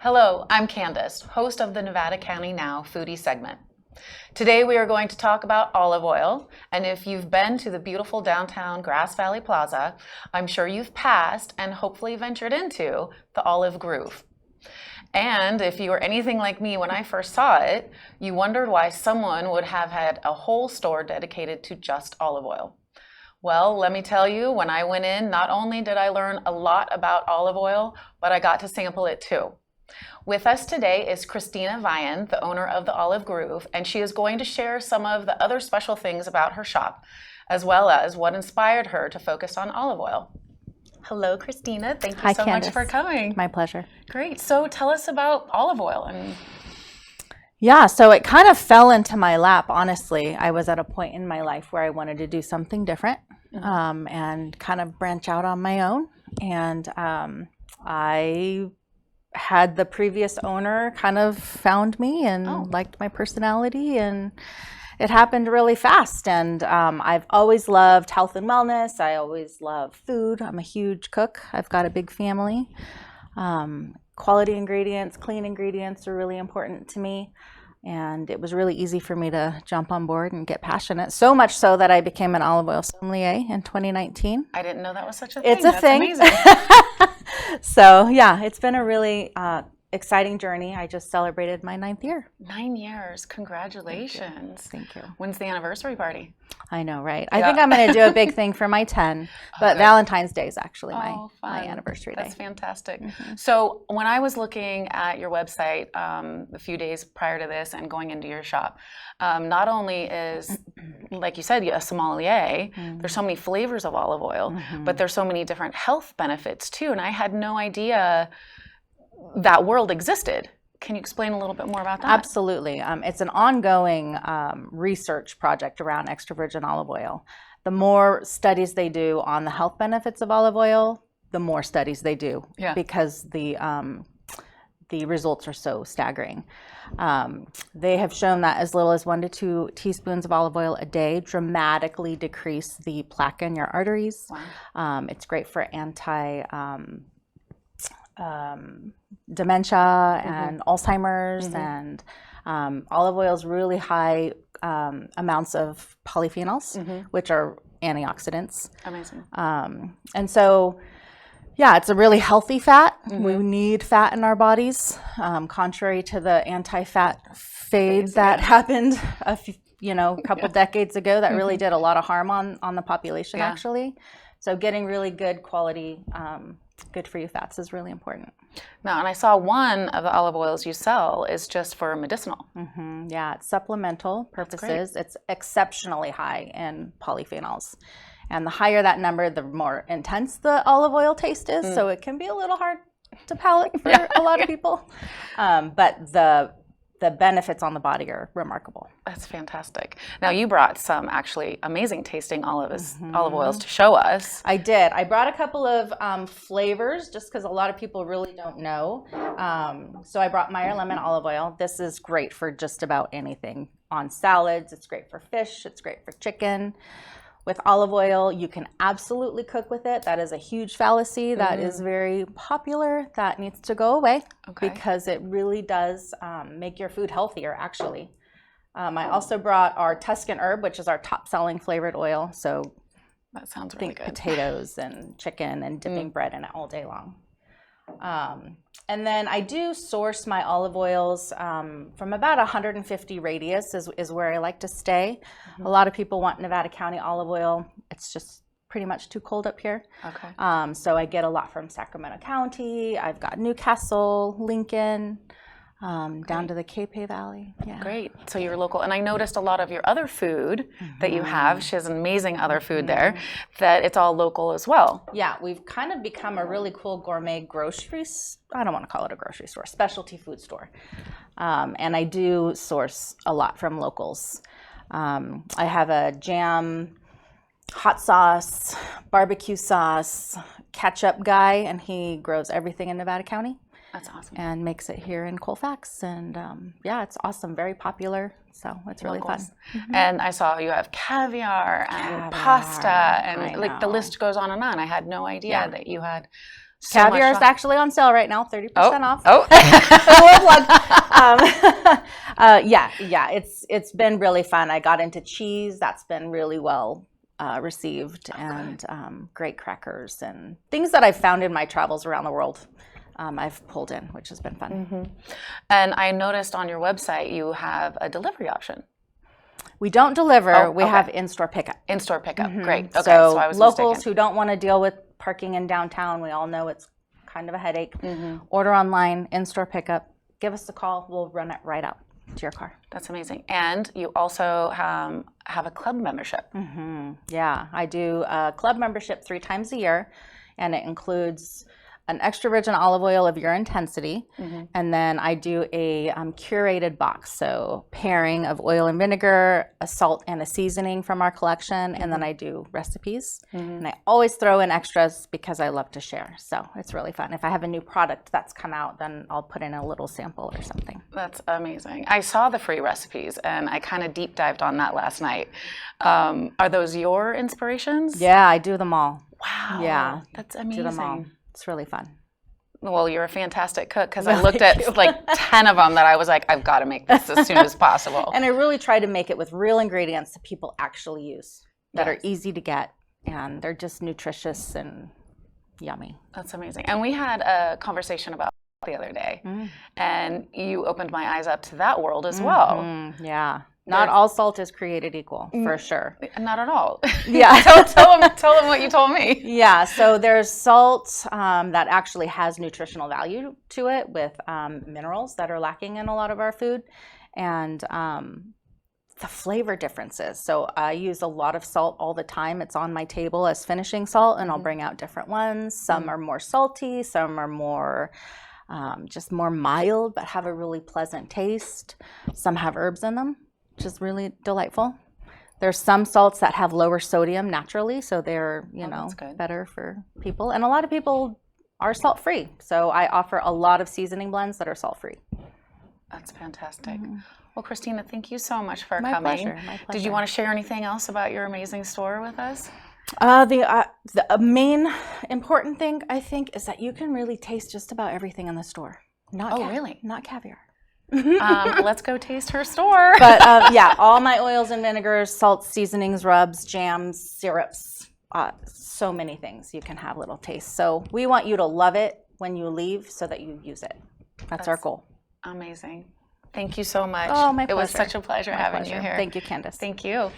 Hello, I'm Candace, host of the Nevada County Now Foodie segment. Today we are going to talk about olive oil, and if you've been to the beautiful downtown Grass Valley Plaza, I'm sure you've passed and hopefully ventured into the Olive Grove. And if you were anything like me when I first saw it, you wondered why someone would have had a whole store dedicated to just olive oil. Well, let me tell you, when I went in, not only did I learn a lot about olive oil, but I got to sample it too. With us today is Christina Vian, the owner of the Olive Grove, and she is going to share some of the other special things about her shop, as well as what inspired her to focus on olive oil. Hello, Christina. Thank you so much for coming. My pleasure. Great. So tell us about olive oil. Yeah, so it kind of fell into my lap, honestly. I was at a point in my life where I wanted to do something different and kind of branch out on my own. And I had the previous owner kind of found me and liked my personality, and it happened really fast. And I've always loved health and wellness. I always love food. I'm a huge cook. I've got a big family. Quality ingredients, clean ingredients are really important to me. And it was really easy for me to jump on board and get passionate. So much so that I became an olive oil sommelier in 2019. I didn't know that was such a thing. It's a thing. Amazing. So yeah, it's been a really exciting journey. I just celebrated my 9th year. 9 years. Congratulations. Thank you. When's the anniversary party? I know, right? I think I'm going to do a big thing for my 10, but Valentine's Day is actually my anniversary day. That's fantastic. So when I was looking at your website a few days prior to this and going into your shop, not only is, like you said, a sommelier, there's so many flavors of olive oil, but there's so many different health benefits too. And I had no idea that world existed. Can you explain a little bit more about that? Absolutely. It's an ongoing research project around extra virgin olive oil. The more studies they do on the health benefits of olive oil, the more studies they do, because the results are so staggering. They have shown that as little as 1 to 2 teaspoons of olive oil a day dramatically decrease the plaque in your arteries. Wow. It's great for dementia and Alzheimer's, and olive oil is really high amounts of polyphenols, which are antioxidants. Amazing. And so, yeah, it's a really healthy fat. We need fat in our bodies, contrary to the anti-fat fad that happened a couple decades ago that really did a lot of harm on the population, actually. So getting really good quality good for you fats is really important. Now, and I saw one of the olive oils you sell is just for medicinal. Yeah, it's supplemental purposes. It's exceptionally high in polyphenols. And the higher that number, the more intense the olive oil taste is. So it can be a little hard to palate for a lot of people. But the benefits on the body are remarkable. That's fantastic. Now, you brought some actually amazing tasting olive oils to show us. I did. I brought a couple of flavors just because a lot of people really don't know. So I brought Meyer lemon olive oil. This is great for just about anything. On salads, it's great for fish, it's great for chicken. With olive oil, you can absolutely cook with it. That is a huge fallacy that is very popular. That needs to go away because it really does make your food healthier, actually. I also brought our Tuscan herb, which is our top-selling flavored oil. So that sounds really good. Potatoes and chicken and dipping bread in it all day long. And then I do source my olive oils from about 150 radius is where I like to stay. A lot of people want Nevada County olive oil. It's just pretty much too cold up here. So I get a lot from Sacramento County. I've got Newcastle, Lincoln, down to the Capay Valley. Yeah. Great. So you're local. And I noticed a lot of your other food that you have. She has amazing other food there, that it's all local as well. Yeah, we've kind of become a really cool gourmet I don't want to call it a grocery store, specialty food store. And I do source a lot from locals. I have a jam, hot sauce, barbecue sauce, ketchup guy, and he grows everything in Nevada County. That's awesome. And makes it here in Colfax. And yeah, it's awesome. Very popular. So it's really fun. And I saw you have caviar and pasta and like the list goes on and on. I had no idea that you had So much Caviar is fun. actually on sale right now, 30% off. Oh. Yeah, it's been really fun. I got into cheese. That's been really well received, and great crackers and things that I've found in my travels around the world. I've pulled in, which has been fun. Mm-hmm. And I noticed on your website you have a delivery option. We don't deliver. We okay. have in-store pickup. In-store pickup. Mm-hmm. Great. Okay. So I was locals mistaken. who don't want to deal with parking in downtown, we all know it's kind of a headache. Mm-hmm. Order online, in-store pickup. Give us a call. We'll run it right out to your car. That's amazing. And you also have a club membership. Mm-hmm. Yeah, I do a club membership 3 times a year, and it includes an extra virgin olive oil of your intensity, and then I do a curated box, so pairing of oil and vinegar, a salt and a seasoning from our collection, and then I do recipes, and I always throw in extras because I love to share, so it's really fun. If I have a new product that's come out, then I'll put in a little sample or something. That's amazing. I saw the free recipes, and I kind of deep dived on that last night. Are those your inspirations? Yeah, I do them all. Wow. Yeah, That's do amazing. them all. It's really fun. Well, you're a fantastic cook because I looked at like 10 of them that I was like, I've got to make this as soon as possible. And I really try to make it with real ingredients that people actually use, that are easy to get, and they're just nutritious and yummy. That's amazing. And we had a conversation about the other day, and you opened my eyes up to that world as well. Yeah. Not all salt is created equal, for sure. Not at all. Yeah. tell them what you told me. Yeah, so there's salt that actually has nutritional value to it with minerals that are lacking in a lot of our food, and the flavor differences. So I use a lot of salt all the time. It's on my table as finishing salt, and I'll bring out different ones. Some are more salty, some are more just more mild but have a really pleasant taste. Some have herbs in them, which is really delightful. There's some salts that have lower sodium naturally, so they're, better for people. And a lot of people are salt-free. So I offer a lot of seasoning blends that are salt-free. That's fantastic. Well, Christina, thank you so much for My coming. pleasure. My pleasure. Did you want to share anything else about your amazing store with us? The main important thing, I think, is that you can really taste just about everything in the store. Really? Not caviar. Let's go taste her store. But yeah, all my oils and vinegars, salts, seasonings, rubs, jams, syrups, so many things you can have little tastes. So we want you to love it when you leave so that you use it. That's our goal. Amazing. Thank you so much. Oh, my pleasure. It was such a pleasure having you here. Thank you, Candace. Thank you.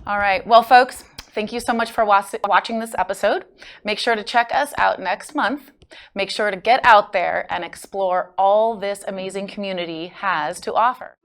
All right. Well, folks, thank you so much for watching this episode. Make sure to check us out next month. Make sure to get out there and explore all this amazing community has to offer.